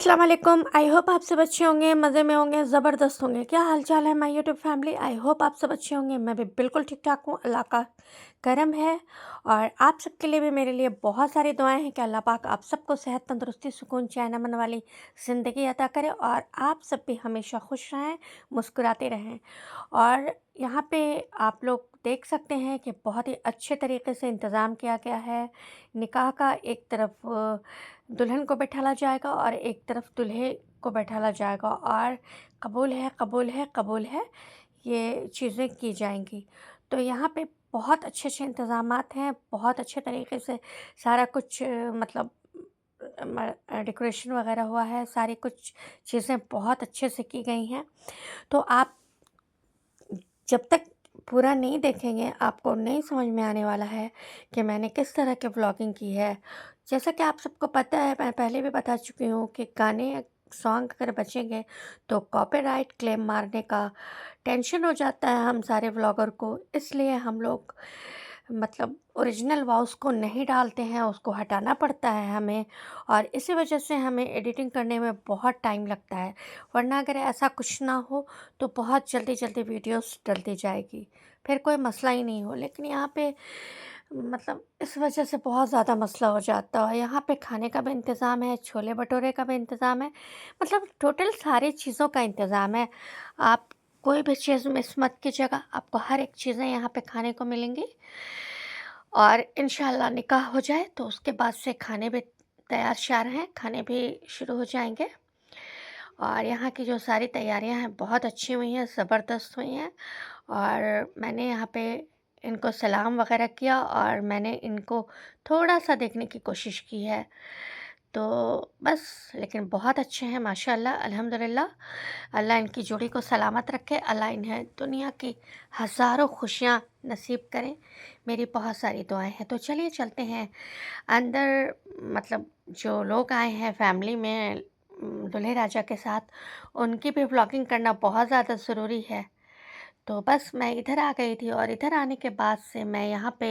अस्सलाम वालेकुम। I hope आप सब अच्छे होंगे, मज़े में होंगे, ज़बरदस्त होंगे। क्या हाल चाल है my YouTube family? I hope आप सब अच्छे होंगे। मैं भी बिल्कुल ठीक ठाक हूँ, अल्लाह का करम है। और आप सबके लिए भी मेरे लिए बहुत सारी दुआएं हैं कि अल्लाह पाक आप सबको सेहत, तंदुरुस्ती, सुकून, चैन अमन वाली ज़िंदगी अता करे और आप सब भी हमेशा खुश रहें, मुस्कुराते रहें। और यहाँ पे आप लोग देख सकते हैं कि बहुत ही अच्छे तरीके से इंतज़ाम किया गया है निकाह का। एक तरफ दुल्हन को बैठाला जाएगा और एक तरफ दूल्हे को बैठाला जाएगा और कबूल है, कबूल है, कबूल है, ये चीज़ें की जाएंगी। तो यहाँ पे बहुत अच्छे अच्छे इंतज़ामात हैं, बहुत अच्छे तरीके से सारा कुछ मतलब डेकोरेशन वगैरह हुआ है, सारी कुछ चीज़ें बहुत अच्छे से की गई हैं। तो आप जब तक पूरा नहीं देखेंगे आपको नहीं समझ में आने वाला है कि मैंने किस तरह की व्लॉगिंग की है। जैसा कि आप सबको पता है, मैं पहले भी बता चुकी हूँ कि गाने सॉन्ग अगर बचेंगे तो कॉपीराइट क्लेम मारने का टेंशन हो जाता है हम सारे व्लॉगर को। इसलिए हम लोग मतलब ओरिजिनल वॉइस को नहीं डालते हैं, उसको हटाना पड़ता है हमें। और इसी वजह से हमें एडिटिंग करने में बहुत टाइम लगता है। वरना अगर ऐसा कुछ ना हो तो बहुत जल्दी जल्दी वीडियोस डलती जाएगी, फिर कोई मसला ही नहीं हो। लेकिन यहाँ पे मतलब इस वजह से बहुत ज़्यादा मसला हो जाता है। यहाँ पे खाने का भी इंतज़ाम है, छोले भटूरे का भी इंतज़ाम है, मतलब टोटल सारी चीज़ों का इंतज़ाम है। आप कोई भी चीज़ मिस मत कीजिएगा, आपको हर एक चीज़ें यहाँ पे खाने को मिलेंगी। और इंशाल्लाह निकाह हो जाए तो उसके बाद से खाने भी तैयार श्यार हैं, खाने भी शुरू हो जाएंगे। और यहाँ की जो सारी तैयारियां हैं बहुत अच्छी हुई हैं, ज़बरदस्त हुई हैं। और मैंने यहाँ पे इनको सलाम वगैरह किया और मैंने इनको थोड़ा सा देखने की कोशिश की है। तो बस, लेकिन बहुत अच्छे हैं माशाल्लाह, अल्हम्दुलिल्लाह। अल्लाह इनकी जोड़ी को सलामत रखे, अल्लाह इन्हें दुनिया की हज़ारों खुशियाँ नसीब करें, मेरी बहुत सारी दुआएं हैं। तो चलिए चलते हैं अंदर। मतलब जो लोग आए हैं फैमिली में दूल्हे राजा के साथ, उनकी भी व्लॉगिंग करना बहुत ज़्यादा ज़रूरी है। तो बस मैं इधर आ गई थी और इधर आने के बाद से मैं यहाँ पे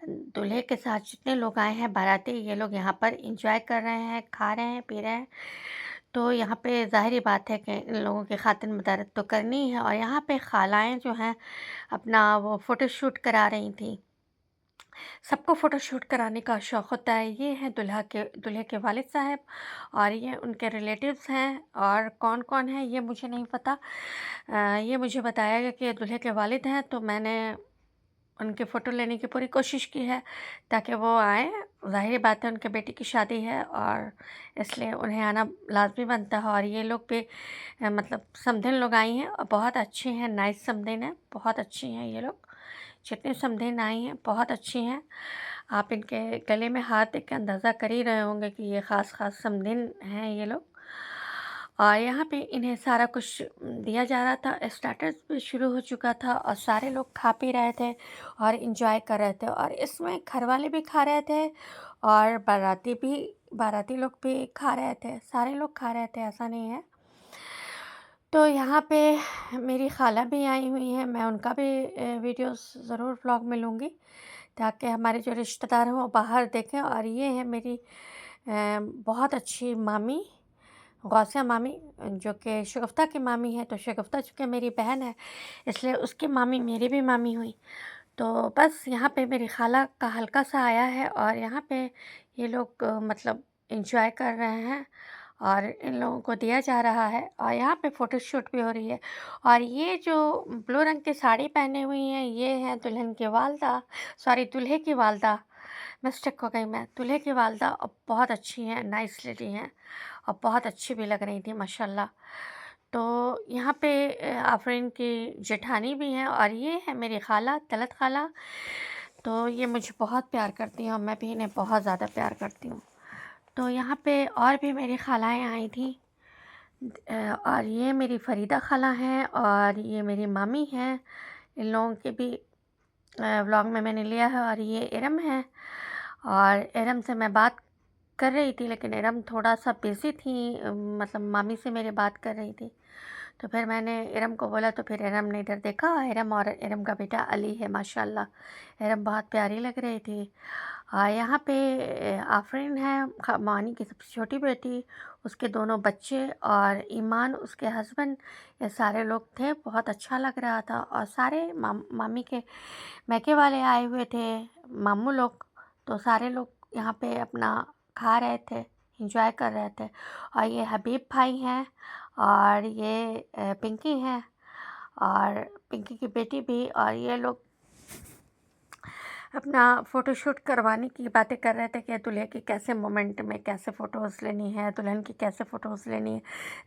दूल्हे के साथ जितने लोग आए हैं बाराती, ये लोग यहाँ पर एंजॉय कर रहे हैं, खा रहे हैं, पी रहे हैं। तो यहाँ पे ज़ाहिर बात है कि इन लोगों की खातिर मदारत तो करनी ही है। और यहाँ पे खालाएँ जो हैं अपना वो फ़ोटोशूट करा रही थी। सबको फ़ोटोशूट कराने का शौक़ होता है। ये हैं दूल्हे के वालिद साहब और ये उनके रिलेटिव्स हैं। और कौन-कौन है ये मुझे नहीं पता। ये मुझे बताया गया कि ये दूल्हे के वालिद हैं, तो मैंने उनकी फ़ोटो लेने की पूरी कोशिश की है ताकि वो आएँ। ज़ाहिर बात है उनके बेटी की शादी है और इसलिए उन्हें आना लाज़मी बनता है। और ये लोग भी मतलब समधिन लोग आई हैं और बहुत अच्छी हैं, नाइस समधिन हैं, बहुत अच्छी हैं ये लोग। जितनी समधिन आई हैं बहुत अच्छी हैं। आप इनके गले में हाथ देख के अंदाज़ा कर ही रहे होंगे कि ये ख़ास समधिन हैं ये लोग। और यहाँ पे इन्हें सारा कुछ दिया जा रहा था, स्टार्टर्स भी शुरू हो चुका था और सारे लोग खा पी रहे थे और एंजॉय कर रहे थे। और इसमें घर वाले भी खा रहे थे और बाराती लोग भी खा रहे थे, सारे लोग खा रहे थे, ऐसा नहीं है। तो यहाँ पे मेरी खाला भी आई हुई हैं, मैं उनका भी वीडियोस ज़रूर व्लॉग में लूँगी ताकि हमारे जो रिश्तेदार हैं वो बाहर देखें। और ये है मेरी बहुत अच्छी मामी, गौसिया मामी, जो कि शगुफ्ता की मामी है। तो शगुफ्ता चूँकि मेरी बहन है इसलिए उसकी मामी मेरी भी मामी हुई। तो बस यहाँ पे मेरी खाला का हल्का सा आया है और यहाँ पे ये लोग मतलब एंजॉय कर रहे हैं और इन लोगों को दिया जा रहा है। और यहाँ पे फ़ोटोशूट भी हो रही है। और ये जो ब्लू रंग की साड़ी पहने हुई हैं ये हैं दुल्हन की वालदा, सॉरी दूल्हे की वालदा, मिस्टेक हो गई मैं, दूल्हे की वालदा। और बहुत अच्छी हैं, नाइस लेडी हैं और बहुत अच्छी भी लग रही थी माशाल्लाह। तो यहाँ पे आफरीन की जेठानी भी हैं और ये है मेरी खाला, तलत खाला। तो ये मुझे बहुत प्यार करती हैं और मैं भी इन्हें बहुत ज़्यादा प्यार करती हूँ। तो यहाँ पे और भी मेरी खालाएँ आई थीं। और ये मेरी फ़रीदा खाला हैं और ये मेरी मामी हैं। इन लोगों के भी व्लॉग में मैंने लिया है। और ये इरम है और इरम से मैं बात कर रही थी लेकिन इरम थोड़ा सा बिज़ी थी, मतलब मामी से मेरी बात कर रही थी। तो फिर मैंने इरम को बोला तो फिर इरम ने इधर देखा। इरम और इरम का बेटा अली है माशाल्लाह। इरम बहुत प्यारी लग रही थी। यहाँ पे आफरीन है, मानी की सबसे छोटी बेटी, उसके दोनों बच्चे और ईमान उसके हस्बैंड, ये सारे लोग थे। बहुत अच्छा लग रहा था और सारे मामी के मैके वाले आए हुए थे, मामू लोग। तो सारे लोग यहाँ पे अपना खा रहे थे, एंजॉय कर रहे थे। और ये हबीब भाई हैं और ये पिंकी हैं और पिंकी की बेटी भी। और ये लोग अपना फ़ोटोशूट करवाने की बातें कर रहे थे कि दूल्हे की कैसे मोमेंट में कैसे फ़ोटोज़ लेनी है, दुल्हन की कैसे फ़ोटोज़ लेनी है।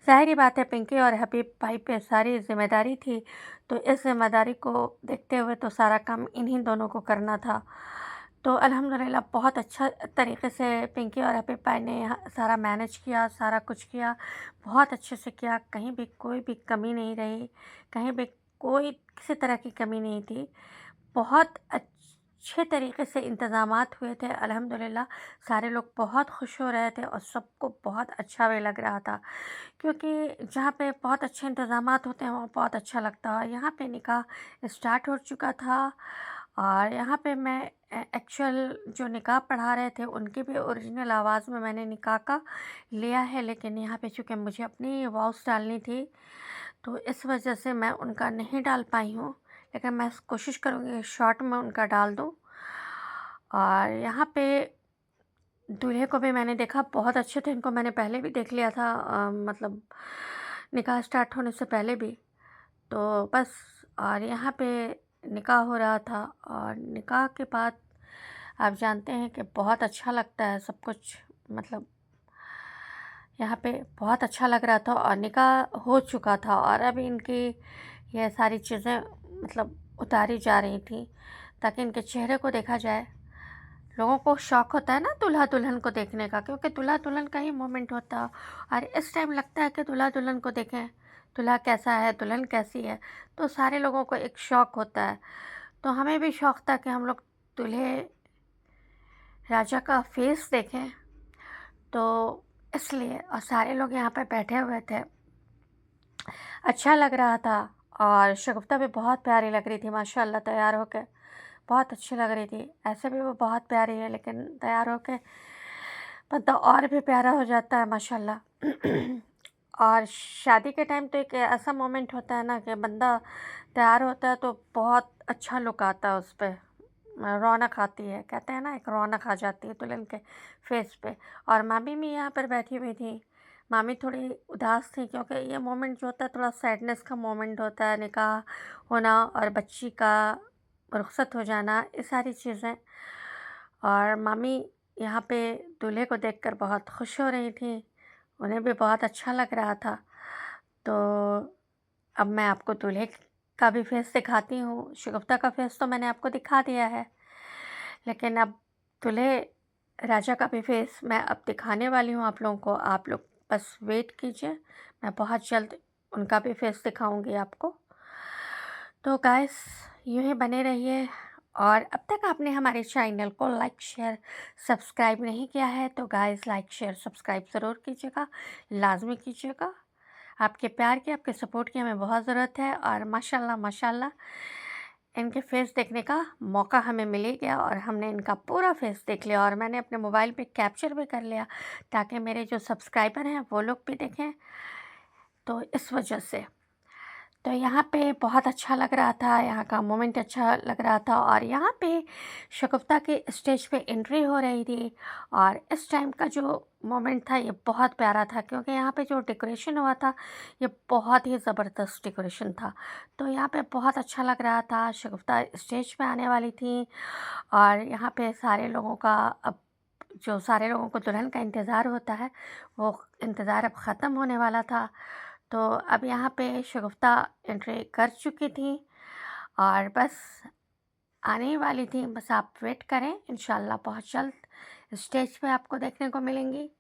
ज़ाहिर-सी बात है पिंकी और हबीब भाई पे सारी ज़िम्मेदारी थी, तो इस ज़िम्मेदारी को देखते हुए तो सारा काम इन्हीं दोनों को करना था। तो अल्हम्दुलिल्लाह बहुत अच्छा तरीके से पिंकी और हबीब भाई ने यहाँ सारा मैनेज किया, सारा कुछ किया, बहुत अच्छे से किया। कहीं भी कोई भी कमी नहीं रही, कहीं भी कोई किसी तरह की कमी नहीं थी। बहुत अच्छे तरीके से इंतज़ामात हुए थे अल्हम्दुलिल्लाह। सारे लोग बहुत खुश हो रहे थे और सबको बहुत अच्छा भी लग रहा था, क्योंकि जहाँ पे बहुत अच्छे इंतज़ामात होते हैं वहाँ बहुत अच्छा लगता है। यहाँ पे निकाह स्टार्ट हो चुका था और यहाँ पे मैं एक्चुअल जो निकाह पढ़ा रहे थे उनकी भी ओरिजिनल आवाज़ में मैंने निकाह का लिया है, लेकिन यहाँ पे चूँकि मुझे अपनी वॉइस डालनी थी तो इस वजह से मैं उनका नहीं डाल पाई हूँ, लेकिन मैं कोशिश करूँगी शॉर्ट में उनका डाल दूँ। और यहाँ पे दूल्हे को भी मैंने देखा, बहुत अच्छे थे, इनको मैंने पहले भी देख लिया था, मतलब निकाह स्टार्ट होने से पहले भी। तो बस, और यहाँ पे निकाह हो रहा था और निकाह के बाद आप जानते हैं कि बहुत अच्छा लगता है सब कुछ, मतलब यहाँ पे बहुत अच्छा लग रहा था और निकाह हो चुका था और अब इनकी ये सारी चीज़ें मतलब उतारी जा रही थी ताकि इनके चेहरे को देखा जाए। लोगों को शौक़ होता है ना दूल्हा दुल्हन को देखने का, क्योंकि दूल्हा दुल्हन का ही मोमेंट होता है और इस टाइम लगता है कि दूल्हा दुल्हन को देखें, दूल्हा कैसा है, दुल्हन कैसी है। तो सारे लोगों को एक शौक़ होता है, तो हमें भी शौक़ था कि हम लोग दूल्हे राजा का फेस देखें, तो इसलिए। और सारे लोग यहाँ पर बैठे हुए थे, अच्छा लग रहा था। और शगुफ्ता भी बहुत प्यारी लग रही थी माशाल्लाह, तैयार होकर बहुत अच्छी लग रही थी। ऐसे भी वो बहुत प्यारी है, लेकिन तैयार होकर बंदा और भी प्यारा हो जाता है माशाल्लाह। और शादी के टाइम तो एक ऐसा मोमेंट होता है ना कि बंदा तैयार होता है तो बहुत अच्छा लुक आता है उस पे, रौनक आती है, कहते हैं ना, एक रौनक आ जाती है दुल्हन के फेस पे। और मामी भी यहाँ पर बैठी हुई थी। मामी थोड़ी उदास थी क्योंकि ये मोमेंट जो होता है थोड़ा सैडनेस का मोमेंट होता है, निकाह होना और बच्ची का रुखसत हो जाना, ये सारी चीज़ें। और मामी यहाँ पे दूल्हे को देखकर बहुत खुश हो रही थी, उन्हें भी बहुत अच्छा लग रहा था। तो अब मैं आपको दूल्हे का भी फेस दिखाती हूँ। शगुफ्ता का फेस तो मैंने आपको दिखा दिया है, लेकिन अब दूल्हे राजा का भी फेस मैं अब दिखाने वाली हूँ आप लोगों को। आप लोग बस वेट कीजिए, मैं बहुत जल्द उनका भी फेस दिखाऊंगी आपको। तो गाइस यूँ ही बने रहिए। और अब तक आपने हमारे चैनल को लाइक शेयर सब्सक्राइब नहीं किया है तो गाइस लाइक शेयर सब्सक्राइब ज़रूर कीजिएगा, लाजमी कीजिएगा। आपके प्यार की, आपके सपोर्ट की हमें बहुत ज़रूरत है। और माशाल्लाह माशाल्लाह इनके फेस देखने का मौका हमें मिल ही गया और हमने इनका पूरा फेस देख लिया और मैंने अपने मोबाइल पे कैप्चर भी कर लिया ताकि मेरे जो सब्सक्राइबर हैं वो लोग भी देखें। तो इस वजह से तो यहाँ पे बहुत अच्छा लग रहा था, यहाँ का मोमेंट अच्छा लग रहा था। और यहाँ पे शगुफ्ता के स्टेज पे एंट्री हो रही थी और इस टाइम का जो मोमेंट था ये बहुत प्यारा था, क्योंकि यहाँ पे जो डेकोरेशन हुआ था ये बहुत ही ज़बरदस्त डेकोरेशन था। तो यहाँ पे बहुत अच्छा लग रहा था। शगुफ्ता स्टेज पे आने वाली थी और यहाँ पे सारे लोगों का, अब जो सारे लोगों को दुल्हन का इंतज़ार होता है वो इंतज़ार अब ख़त्म होने वाला था। तो अब यहाँ पे शगुफ्ता एंट्री कर चुकी थी और बस आने ही वाली थी। बस आप वेट करें, इंशाल्लाह बहुत जल्द स्टेज पे आपको देखने को मिलेंगी।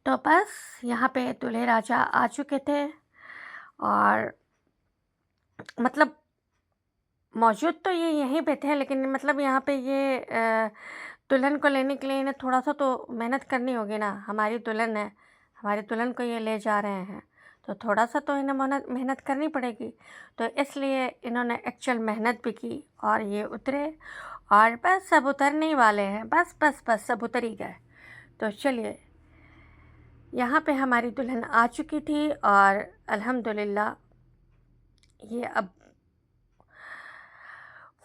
तो बस यहाँ पे दूल्हे राजा आ चुके थे और मतलब मौजूद तो ये यहीं पे थे, लेकिन मतलब यहाँ पे ये दुल्हन को लेने के लिए इन्हें थोड़ा सा तो मेहनत करनी होगी ना। हमारी दुल्हन है, हमारी दुल्हन को ये ले जा रहे हैं, तो थोड़ा सा तो इन्हें मेहनत करनी पड़ेगी। तो इसलिए इन्होंने एक्चुअल मेहनत भी की और ये उतरे और बस सब उतरने ही वाले हैं, बस बस बस सब उतर ही गए। तो चलिए यहाँ पे हमारी दुल्हन आ चुकी थी और अल्हम्दुलिल्लाह ये अब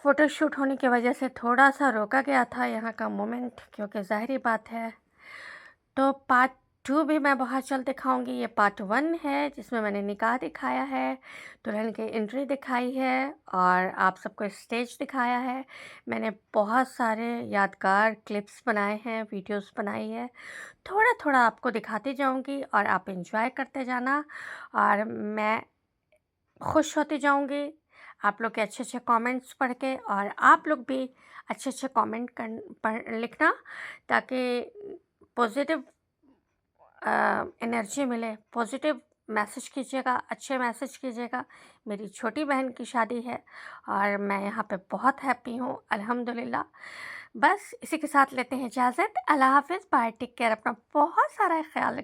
फ़ोटोशूट होने की वजह से थोड़ा-सा रोका गया था यहाँ का मोमेंट, क्योंकि ज़ाहिर-सी बात है। तो पार्ट 2 भी मैं बहुत जल्द दिखाऊँगी। ये पार्ट 1 है जिसमें मैंने निकाह दिखाया है, दुल्हन की एंट्री दिखाई है और आप सबको स्टेज दिखाया है। मैंने बहुत सारे यादगार क्लिप्स बनाए हैं, वीडियोस बनाई है। थोड़ा-थोड़ा आपको दिखाती जाऊँगी और आप एन्जॉय करते जाना और मैं खुश होती जाऊँगी आप लोग के अच्छे-अच्छे कमेंट्स पढ़ के, और आप लोग भी अच्छे-अच्छे कमेंट पढ़ लिखना, ताकि पॉजिटिव एनर्जी मिले। पॉजिटिव मैसेज कीजिएगा, अच्छे मैसेज कीजिएगा। मेरी छोटी बहन की शादी है और मैं यहाँ पे बहुत हैप्पी हूँ अल्हम्दुलिल्लाह। बस इसी के साथ लेते हैं इजाज़त। अल्लाह हाफ़िज़, बाय, टेक केयर, अपना बहुत सारा ख़्याल रखिए।